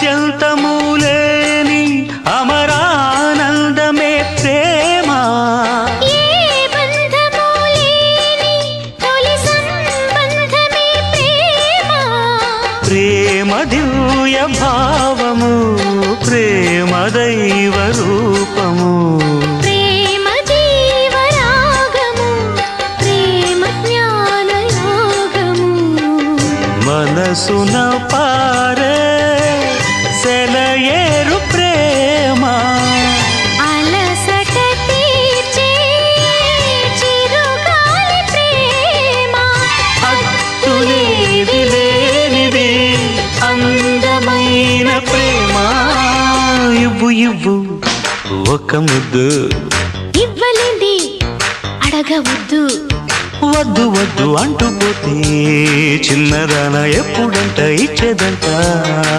ఆద్యంతము లేని అమరానందమే ప్రేమ. ఏ బంధము లేని తొలి సంబంధమే ప్రేమ. ప్రేమ దివ్య భావము, ప్రేమ దైవ రూపము. ప్రేమ జీవరాగము, ప్రేమ జ్ఞాన యోగము. మనసున పారే సెలయేరు ప్రేమ. అలసట తీర్చే చిరుగాలి ప్రేమ. హద్దులేవి లేనిది అందమైన ప్రేమ. ఇవ్వు ఇవ్వు ఒక ముద్దు, ఇవ్వలేంది అడగవద్దు. వద్దు వద్దు అంటూ పోతే చిన్నదాన ఎప్పుడంట ఇచ్చేదంట.